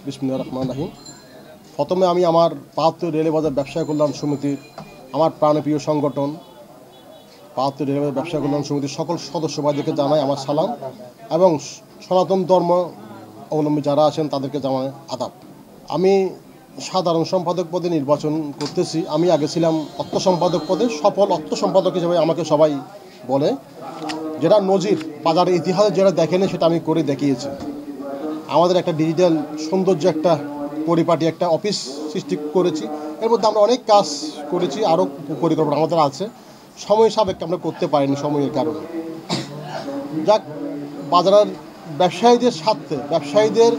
বিসমিল্লাহির রহমানির রহিম। প্রথমে আমি আমার ৭২ রেলবাজার ব্যবসায়ী কল্যাণ সমিতির আমার প্রাণপ্রিয় সংগঠন ৭২ রেলবাজার ব্যবসায়ী কল্যাণ সমিতির সকল সদস্য ভাইদেরকে জানাই আমার সালাম এবং সনাতন ধর্ম অবলম্বী যারা আছেন তাদেরকে জানাই আদাব। আমি সাধারণ সম্পাদক পদে নির্বাচন করতেছি। আমি আগে ছিলাম অর্থ সম্পাদক পদে, সফল অর্থ সম্পাদক হিসেবে আমাকে সবাই বলে, যেটা নজির বাজারের ইতিহাসে যেটা দেখেনি সেটা আমি করে দেখিয়েছি। আমাদের একটা ডিজিটাল সৌন্দর্য একটা পরিপাটি একটা অফিস সৃষ্টি করেছি। এর মধ্যে আমরা অনেক কাজ করেছি, আরও পরিকল্পনা আমাদের আছে। সময় সাপেক্ষে আমরা করতে পারিনি সময়ের কারণে। যাক, বাজারের ব্যবসায়ীদের স্বার্থে, ব্যবসায়ীদের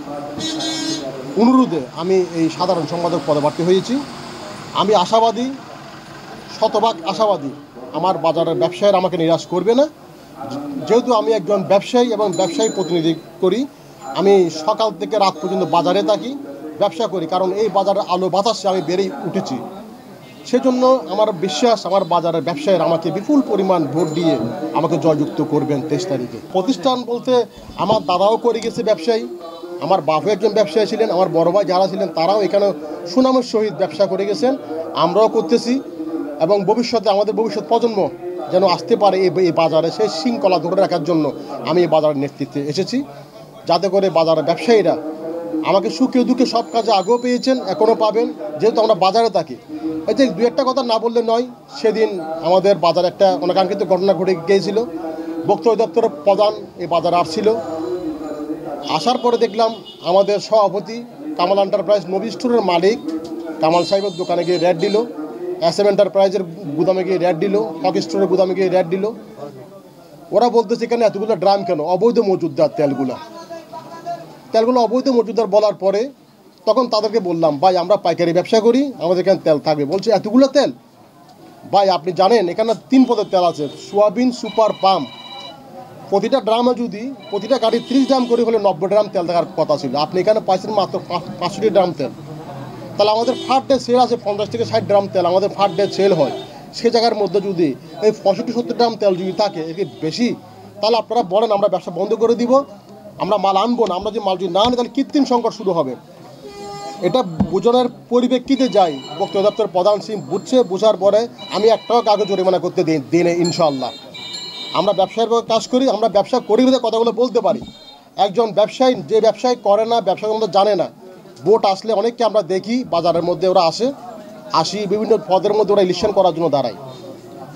অনুরোধে আমি এই সাধারণ সম্পাদক পদে প্রার্থী হয়েছি। আমি আশাবাদী, শতভাগ আশাবাদী আমার বাজারের ব্যবসায়ীরা আমাকে নিরাশ করবে না। যেহেতু আমি একজন ব্যবসায়ী এবং ব্যবসায়ী প্রতিনিধি করি, আমি সকাল থেকে রাত পর্যন্ত বাজারে থাকি, ব্যবসা করি, কারণ এই বাজারের আলো বাতাসে আমি বেড়েই উঠেছি। সেজন্য আমার বিশ্বাস আমার বাজারের ব্যবসায়ীরা আমাকে বিপুল পরিমাণ ভোট দিয়ে আমাকে জয়যুক্ত করবেন ২৩ তারিখে। প্রতিষ্ঠান বলতে আমার দাদাও করে গেছে ব্যবসায়ী, আমার বাপু একজন ব্যবসায়ী ছিলেন, আমার বড় ভাই যারা ছিলেন তারাও এখানে সুনামের সহিত ব্যবসা করে গেছেন, আমরাও করতেছি। এবং ভবিষ্যতে আমাদের ভবিষ্যৎ প্রজন্ম যেন আসতে পারে এই বাজারে, সেই শৃঙ্খলা ধরে রাখার জন্য আমি এই বাজারের নেতৃত্বে এসেছি, যাতে করে বাজারের ব্যবসায়ীরা আমাকে সুখে দুঃখে সব কাজে আগেও পেয়েছেন, এখনও পাবেন, যেহেতু আমরা বাজারে থাকি। এই যে দু একটা কথা না বললে নয়, সেদিন আমাদের বাজারে একটা অনাকাঙ্ক্ষিত ঘটনা ঘটে গিয়েছিল। বক্তব্য দপ্তরের প্রধান এই বাজারে আসছিল, আসার পরে দেখলাম আমাদের সভাপতি কামাল এন্টারপ্রাইজ নবী স্টোরের মালিক কামাল সাহেবের দোকানে গিয়ে রেড দিল, SM এন্টারপ্রাইজের গুদামে গিয়ে রেড দিল, হক স্টোরের গুদামে গিয়ে রেড দিল। ওরা বলতেছে এখানে এতগুলো ড্রাম কেন, অবৈধ মজুদদার তেলগুলো অবৈধ মজুদদার বলার পরে তখন তাদেরকে বললাম, ভাই আমরা পাইকারি ব্যবসা করি, আমাদের এখানে তেল থাকবে। বলছে এতগুলো তেল? ভাই আপনি জানেন এখানে 3 পদের তেল আছে, সোয়াবিন, সুপার, পাম। প্রতিটা ড্রামে যদি প্রতিটা গাড়ি 30 ড্রাম করে হলে 90 ড্রাম তেল থাকার কথা ছিল, আপনি এখানে পাইছেন মাত্র 65 ড্রাম তেল। তাহলে আমাদের ফার ডে সেল আছে 50 থেকে 60 ড্রাম তেল আমাদের ফার ডে সেল হয়। সে জায়গার মধ্যে যদি এই 65-70 ড্রাম তেল যদি থাকে, এর বেশি, তাহলে আপনারা বলেন আমরা ব্যবসা বন্ধ করে দিব, আমরা মাল আনবো না। আমরা যে মাল যদি না আনি তাহলে কৃত্রিম সংকট শুরু হবে। এটা বোঝানোর পরিপ্রেক্ষিতে যাই, বক্তব্য দপ্তর প্রধান সিং বুঝছে, বোঝার পরে আমি একটাও কাগজ জরিমানা করতে দিনে ইনশাআল্লাহ। আমরা ব্যবসায়ের কাজ করি, আমরা ব্যবসা করি বলে কথাগুলো বলতে পারি। একজন ব্যবসায়ী যে ব্যবসায় করে না, ব্যবসা সম্বন্ধে জানে না, ভোট আসলে অনেককে আমরা দেখি বাজারের মধ্যে ওরা আসি বিভিন্ন পদের মধ্যে ওরা ইলেকশন করার জন্য দাঁড়ায়,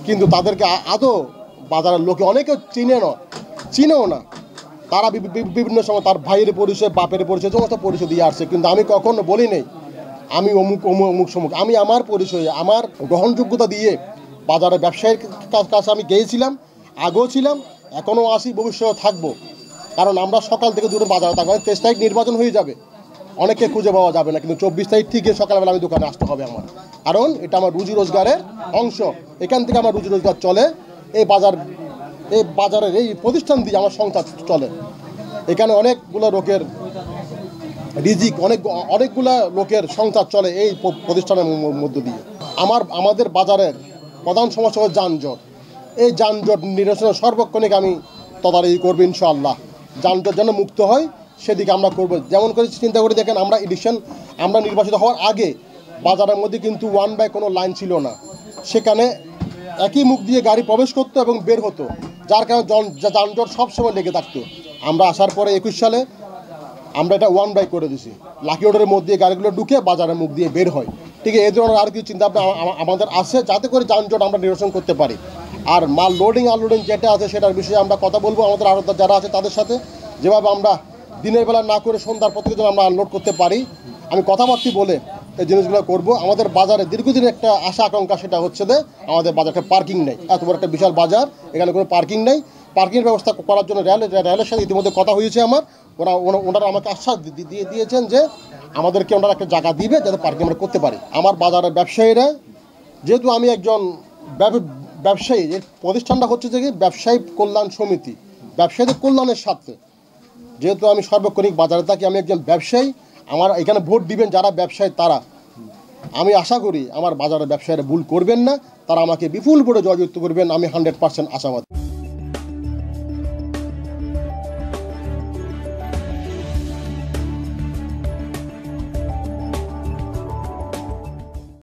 কিন্তু তাদেরকে আদৌ বাজারের লোকে অনেকেও চিনেও না। তারা বিভিন্ন সময় তার ভাইয়ের পরিচয়, বাপের পরিচয়, সমস্ত পরিচয় দিয়ে আসছে, কিন্তু আমি কখনো বলি নেই আমি অমুক সমুক। আমি আমার পরিচয়, আমার গ্রহণযোগ্যতা দিয়ে বাজারের ব্যবসায়ীর কাছে আমি গিয়েছিলাম, আগেও ছিলাম, এখনও আসি, ভবিষ্যতে থাকবো। কারণ আমরা সকাল থেকে দুটো বাজারে থাকবো। 23 তারিখ নির্বাচন হয়ে যাবে, অনেকে খুঁজে পাওয়া যাবে না, কিন্তু 24 তারিখ থেকে সকালবেলা আমি দোকানে আসতে হবে আমার, কারণ এটা আমার রুজি রোজগারের অংশ। এখান থেকে আমার রুজি রোজগার চলে, এই বাজারের এই প্রতিষ্ঠান দিয়ে আমার সংসার চলে। এখানে অনেকগুলো লোকের রিজিক, অনেকগুলো লোকের সংসার চলে এই প্রতিষ্ঠানের মধ্য দিয়ে। আমাদের বাজারের প্রধান সমস্যা হচ্ছে যানজট। এই যানজট নিরসনের সর্বক্ষণিক আমি তদারকি করবো ইনশাআল্লাহ। যানজট যেন মুক্ত হয় সেদিকে আমরা করবো। যেমন করে চিন্তা করে দেখেন, আমরা নির্বাচিত হওয়ার আগে বাজারের মধ্যে কিন্তু 1 বাই কোনো লাইন ছিল না, সেখানে একই মুখ দিয়ে গাড়ি প্রবেশ করতো এবং বের হতো, যার কারণে যানজট সবসময় লেগে থাকতো। আমরা আসার পরে 21 সালে আমরা এটা 1 বাই করে দিছি, লাকি রোডের মধ্যে গাড়িগুলো ঢুকে বাজারের মুখ দিয়ে বের হয়। ঠিক আছে, এই ধরনের আর কিছু চিন্তা ভাবনা আমাদের আছে, যাতে করে যানজট আমরা নিরসন করতে পারি। আর মাল লোডিং আনলোডিং যেটা আছে সেটার বিষয়ে আমরা কথা বলবো আমাদের আড়তদার যারা আছে তাদের সাথে, যেভাবে আমরা দিনের বেলা না করে সন্ধ্যার পর থেকে যেন আমরা আনলোড করতে পারি। আমি কথাবার্তা বলে এই জিনিসগুলো করবো। আমাদের বাজারে দীর্ঘদিন একটা আশা আকাঙ্ক্ষা, সেটা হচ্ছে যে আমাদের বাজারে পার্কিং নেই। এত বড় একটা বিশাল বাজার, এখানে কোনো পার্কিং নেই। পার্কিংয়ের ব্যবস্থা করার জন্য রেলের সাথে ইতিমধ্যে কথা হয়েছে আমার। ওনারা আমাকে আশ্বাস দিয়ে দিয়েছেন যে আমাদেরকে ওনারা একটা জায়গা দিবে যাতে পার্কিং আমরা করতে পারি। আমার বাজারের ব্যবসায়ীরা, যেহেতু আমি একজন ব্যবসায়ী, এর প্রতিষ্ঠানটা হচ্ছে যে ব্যবসায়ী কল্যাণ সমিতি, ব্যবসায়ীদের কল্যাণের স্বার্থে। যেহেতু আমি সর্বক্ষণিক বাজারে থাকি, আমি একজন ব্যবসায়ী, আমার এখানে ভোট দিবেন যারা ব্যবসায়ী তারা, আমি আশা করি আমার বাজারের ব্যবসায়ীরা ভুল করবেন না, তারা আমাকে বিপুল ভোটে জয়যুক্ত করবেন, আমি 100% আশাবাদী।